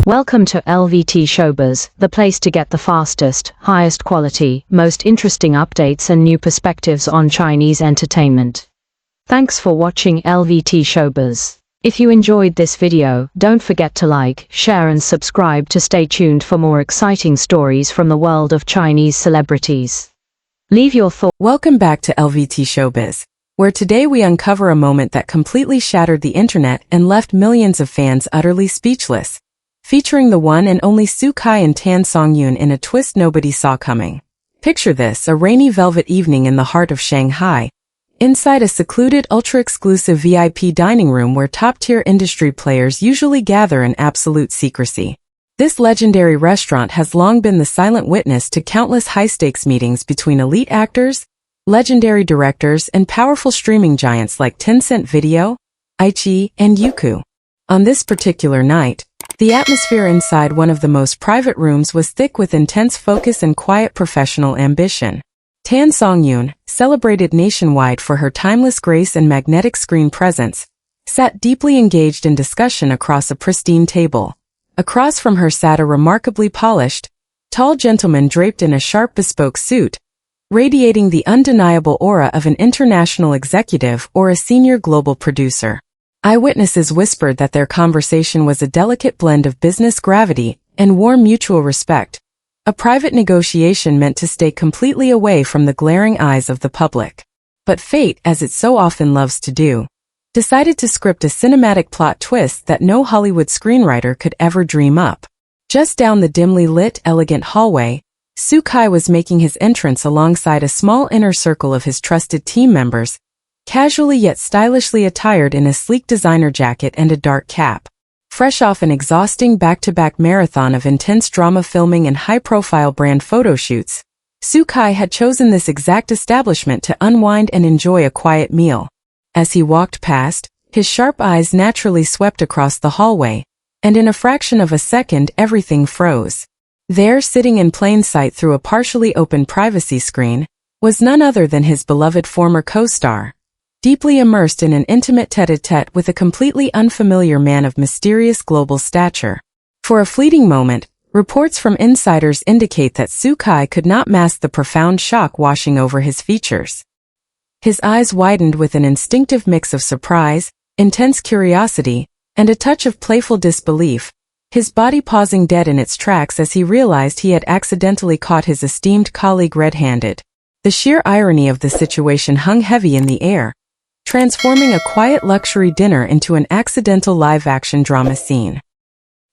Welcome to LVT-SHOWBIZ, the place to get the fastest, highest quality, most interesting updates and new perspectives on Chinese entertainment. Thanks for watching LVT-SHOWBIZ. If you enjoyed this video, don't forget to like, share and subscribe to stay tuned for more exciting stories from the world of Chinese celebrities. Leave your thoughts. Welcome back to LVT-SHOWBIZ, where today we uncover a moment that completely shattered the internet and left millions of fans utterly speechless. Featuring the one and only Sukai and Tan Songyun in a twist nobody saw coming. Picture this, a rainy velvet evening in the heart of Shanghai, inside a secluded ultra-exclusive VIP dining room where top-tier industry players usually gather in absolute secrecy. This legendary restaurant has long been the silent witness to countless high-stakes meetings between elite actors, legendary directors, and powerful streaming giants like Tencent Video, iQIYI, and Youku. On this particular night, the atmosphere inside one of the most private rooms was thick with intense focus and quiet professional ambition. Tan Songyun, celebrated nationwide for her timeless grace and magnetic screen presence, sat deeply engaged in discussion across a pristine table. Across from her sat a remarkably polished, tall gentleman draped in a sharp bespoke suit, radiating the undeniable aura of an international executive or a senior global producer. Eyewitnesses whispered that their conversation was a delicate blend of business gravity and warm mutual respect, a private negotiation meant to stay completely away from the glaring eyes of the public. But fate, as it so often loves to do, decided to script a cinematic plot twist that no Hollywood screenwriter could ever dream up. Just down the dimly lit, elegant hallway, Sukai was making his entrance alongside a small inner circle of his trusted team members, casually yet stylishly attired in a sleek designer jacket and a dark cap. Fresh off an exhausting back-to-back marathon of intense drama filming and high-profile brand photo shoots, Sukai had chosen this exact establishment to unwind and enjoy a quiet meal. As he walked past, his sharp eyes naturally swept across the hallway, and in a fraction of a second everything froze. There, sitting in plain sight through a partially open privacy screen, was none other than his beloved former co-star, deeply immersed in an intimate tête-à-tête with a completely unfamiliar man of mysterious global stature. For a fleeting moment, reports from insiders indicate that Sukai could not mask the profound shock washing over his features. His eyes widened with an instinctive mix of surprise, intense curiosity, and a touch of playful disbelief, his body pausing dead in its tracks as he realized he had accidentally caught his esteemed colleague red-handed. The sheer irony of the situation hung heavy in the air, transforming a quiet luxury dinner into an accidental live-action drama scene.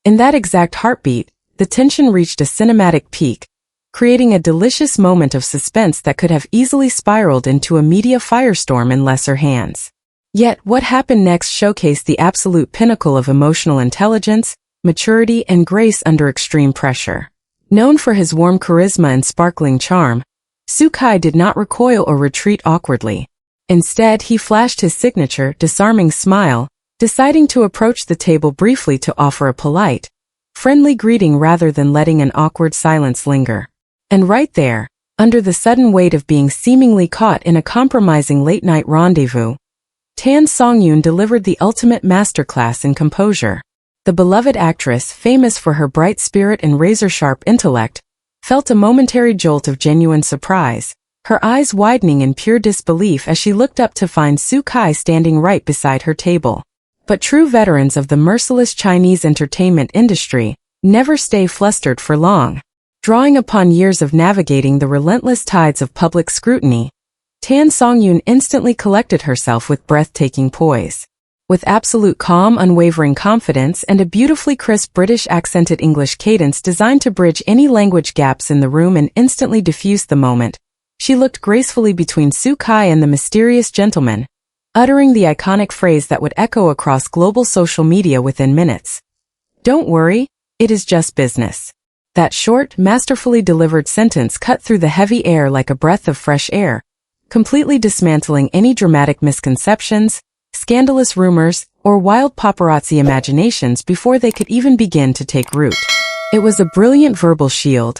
In that exact heartbeat, the tension reached a cinematic peak, creating a delicious moment of suspense that could have easily spiraled into a media firestorm in lesser hands. Yet, what happened next showcased the absolute pinnacle of emotional intelligence, maturity, and grace under extreme pressure. Known for his warm charisma and sparkling charm, Sukai did not recoil or retreat awkwardly. Instead, he flashed his signature, disarming smile, deciding to approach the table briefly to offer a polite, friendly greeting rather than letting an awkward silence linger. And right there, under the sudden weight of being seemingly caught in a compromising late-night rendezvous, Tan Songyun delivered the ultimate masterclass in composure. The beloved actress, famous for her bright spirit and razor-sharp intellect, felt a momentary jolt of genuine surprise, her eyes widening in pure disbelief as she looked up to find Sukai standing right beside her table. But true veterans of the merciless Chinese entertainment industry never stay flustered for long. Drawing upon years of navigating the relentless tides of public scrutiny, Tan Songyun instantly collected herself with breathtaking poise. With absolute calm, unwavering confidence, and a beautifully crisp British-accented English cadence designed to bridge any language gaps in the room and instantly diffuse the moment, she looked gracefully between Sukai and the mysterious gentleman, uttering the iconic phrase that would echo across global social media within minutes. "Don't worry, it is just business." That short, masterfully delivered sentence cut through the heavy air like a breath of fresh air, completely dismantling any dramatic misconceptions, scandalous rumors, or wild paparazzi imaginations before they could even begin to take root. It was a brilliant verbal shield,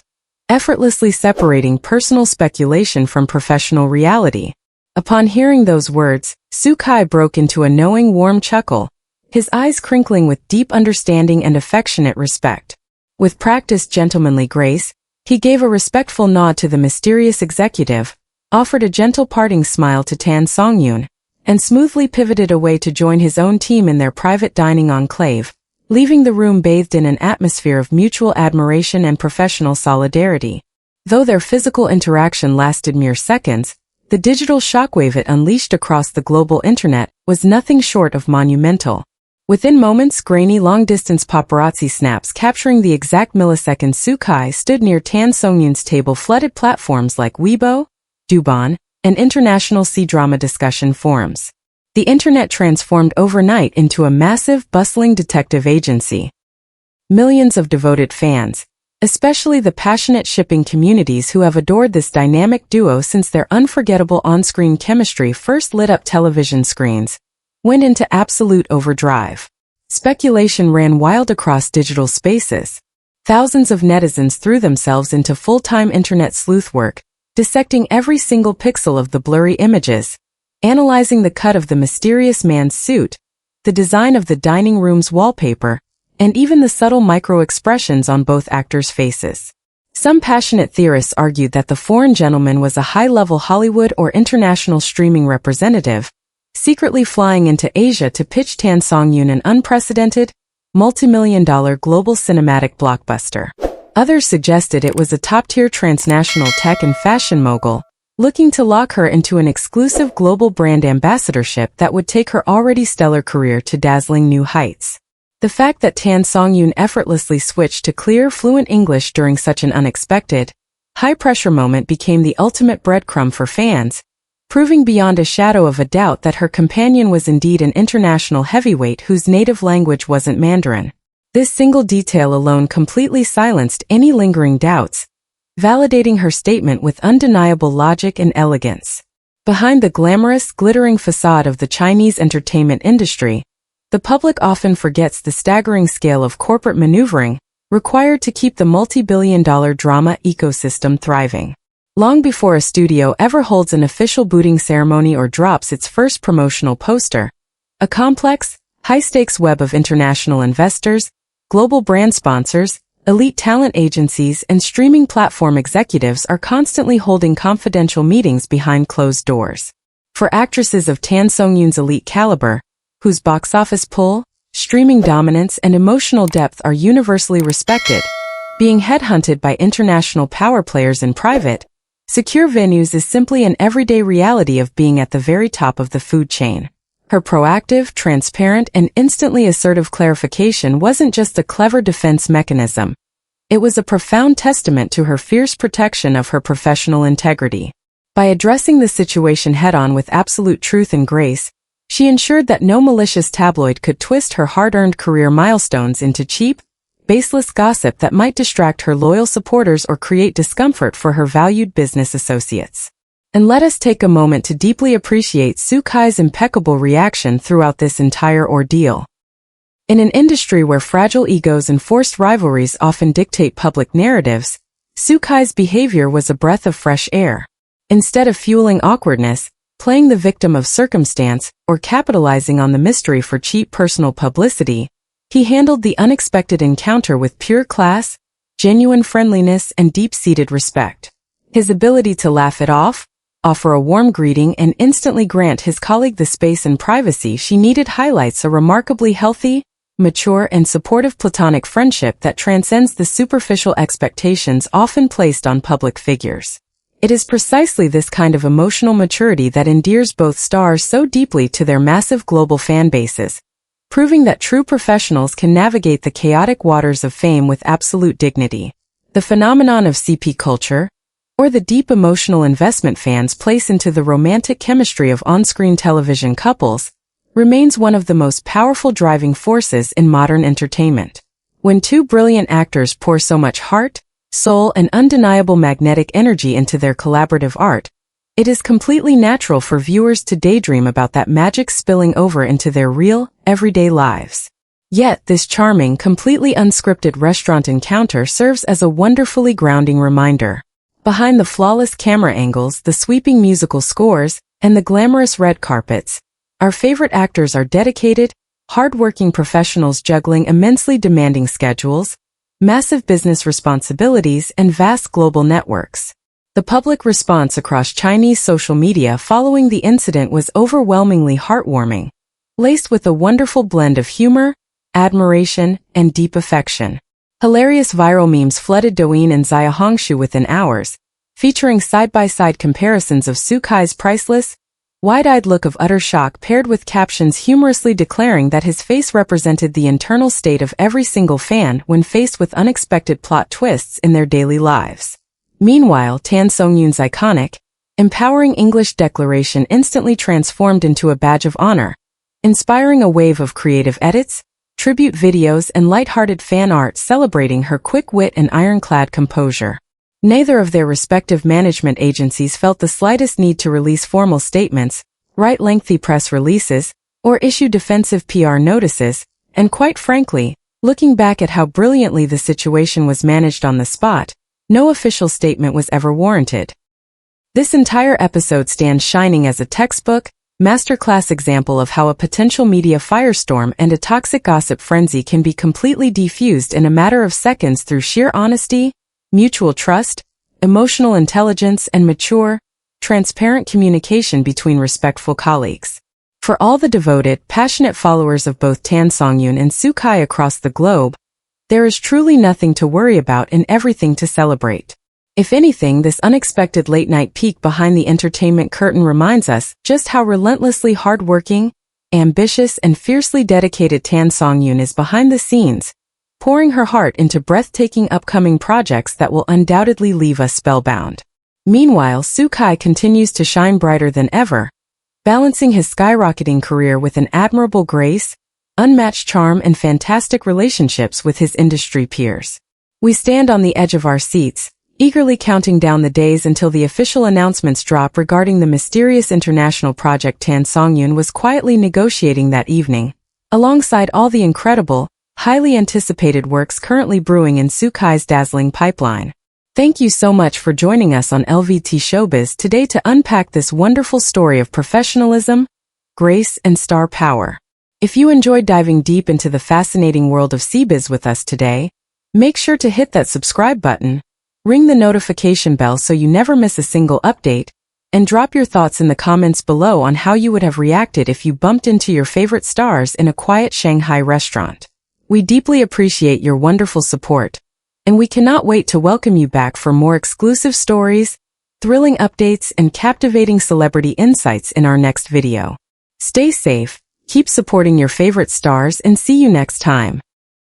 effortlessly separating personal speculation from professional reality. Upon hearing those words, Sukai broke into a knowing, warm chuckle, his eyes crinkling with deep understanding and affectionate respect. With practiced gentlemanly grace, he gave a respectful nod to the mysterious executive, offered a gentle parting smile to Tan Songyun, and smoothly pivoted away to join his own team in their private dining enclave, leaving the room bathed in an atmosphere of mutual admiration and professional solidarity. Though their physical interaction lasted mere seconds, the digital shockwave it unleashed across the global internet was nothing short of monumental. Within moments, grainy long-distance paparazzi snaps capturing the exact millisecond Su Kai stood near Tan Songyun's table flooded platforms like Weibo, Douban, and international C-drama discussion forums. The internet transformed overnight into a massive, bustling detective agency. Millions of devoted fans, especially the passionate shipping communities who have adored this dynamic duo since their unforgettable on-screen chemistry first lit up television screens, went into absolute overdrive. Speculation ran wild across digital spaces. Thousands of netizens threw themselves into full-time internet sleuth work, dissecting every single pixel of the blurry images, analyzing the cut of the mysterious man's suit, the design of the dining room's wallpaper, and even the subtle micro-expressions on both actors' faces. Some passionate theorists argued that the foreign gentleman was a high-level Hollywood or international streaming representative, secretly flying into Asia to pitch Tan Songyun an unprecedented, multi-million-dollar global cinematic blockbuster. Others suggested it was a top-tier transnational tech and fashion mogul, looking to lock her into an exclusive global brand ambassadorship that would take her already stellar career to dazzling new heights. The fact that Tan Songyun effortlessly switched to clear, fluent English during such an unexpected, high-pressure moment became the ultimate breadcrumb for fans, proving beyond a shadow of a doubt that her companion was indeed an international heavyweight whose native language wasn't Mandarin. This single detail alone completely silenced any lingering doubts, validating her statement with undeniable logic and elegance. Behind the glamorous, glittering facade of the Chinese entertainment industry, the public often forgets the staggering scale of corporate maneuvering required to keep the multi-billion-dollar drama ecosystem thriving. Long before a studio ever holds an official booting ceremony or drops its first promotional poster, a complex, high-stakes web of international investors, global brand sponsors, elite talent agencies, and streaming platform executives are constantly holding confidential meetings behind closed doors. For actresses of Tan Songyun's elite caliber, whose box office pull, streaming dominance, and emotional depth are universally respected, being headhunted by international power players in private, secure venues is simply an everyday reality of being at the very top of the food chain. Her proactive, transparent, and instantly assertive clarification wasn't just a clever defense mechanism. It was a profound testament to her fierce protection of her professional integrity. By addressing the situation head-on with absolute truth and grace, she ensured that no malicious tabloid could twist her hard-earned career milestones into cheap, baseless gossip that might distract her loyal supporters or create discomfort for her valued business associates. And let us take a moment to deeply appreciate Su Kai's impeccable reaction throughout this entire ordeal. In an industry where fragile egos and forced rivalries often dictate public narratives, Su Kai's behavior was a breath of fresh air. Instead of fueling awkwardness, playing the victim of circumstance, or capitalizing on the mystery for cheap personal publicity, he handled the unexpected encounter with pure class, genuine friendliness, and deep-seated respect. His ability to laugh it off, offer a warm greeting, and instantly grant his colleague the space and privacy she needed highlights a remarkably healthy, mature, and supportive platonic friendship that transcends the superficial expectations often placed on public figures. It is precisely this kind of emotional maturity that endears both stars so deeply to their massive global fan bases, proving that true professionals can navigate the chaotic waters of fame with absolute dignity. The phenomenon of CP culture, or the deep emotional investment fans place into the romantic chemistry of on-screen television couples, remains one of the most powerful driving forces in modern entertainment. When two brilliant actors pour so much heart, soul, and undeniable magnetic energy into their collaborative art, it is completely natural for viewers to daydream about that magic spilling over into their real, everyday lives. Yet, this charming, completely unscripted restaurant encounter serves as a wonderfully grounding reminder. Behind the flawless camera angles, the sweeping musical scores, and the glamorous red carpets, our favorite actors are dedicated, hardworking professionals juggling immensely demanding schedules, massive business responsibilities, and vast global networks. The public response across Chinese social media following the incident was overwhelmingly heartwarming, laced with a wonderful blend of humor, admiration, and deep affection. Hilarious viral memes flooded Douyin and Xiaohongshu within hours, featuring side-by-side comparisons of Su Kai's priceless, wide-eyed look of utter shock paired with captions humorously declaring that his face represented the internal state of every single fan when faced with unexpected plot twists in their daily lives. Meanwhile, Tan Songyun's iconic, empowering English declaration instantly transformed into a badge of honor, inspiring a wave of creative edits, tribute videos, and light-hearted fan art celebrating her quick wit and ironclad composure. Neither of their respective management agencies felt the slightest need to release formal statements, write lengthy press releases, or issue defensive PR notices, and quite frankly, looking back at how brilliantly the situation was managed on the spot, no official statement was ever warranted. This entire episode stands shining as a textbook, masterclass example of how a potential media firestorm and a toxic gossip frenzy can be completely defused in a matter of seconds through sheer honesty, mutual trust, emotional intelligence, and mature, transparent communication between respectful colleagues. For all the devoted, passionate followers of both Tan Songyun and Su Kai across the globe, there is truly nothing to worry about and everything to celebrate. If anything, this unexpected late-night peek behind the entertainment curtain reminds us just how relentlessly hardworking, ambitious, and fiercely dedicated Tan Songyun is behind the scenes, pouring her heart into breathtaking upcoming projects that will undoubtedly leave us spellbound. Meanwhile, Su Kai continues to shine brighter than ever, balancing his skyrocketing career with an admirable grace, unmatched charm, and fantastic relationships with his industry peers. We stand on the edge of our seats, eagerly counting down the days until the official announcements drop regarding the mysterious international project Tan Songyun was quietly negotiating that evening, alongside all the incredible, highly anticipated works currently brewing in Su Kai's dazzling pipeline. Thank you so much for joining us on LVT Showbiz today to unpack this wonderful story of professionalism, grace, and star power. If you enjoyed diving deep into the fascinating world of CBiz with us today, make sure to hit that subscribe button, ring the notification bell so you never miss a single update, and drop your thoughts in the comments below on how you would have reacted if you bumped into your favorite stars in a quiet Shanghai restaurant. We deeply appreciate your wonderful support, and we cannot wait to welcome you back for more exclusive stories, thrilling updates, and captivating celebrity insights in our next video. Stay safe, keep supporting your favorite stars, and see you next time.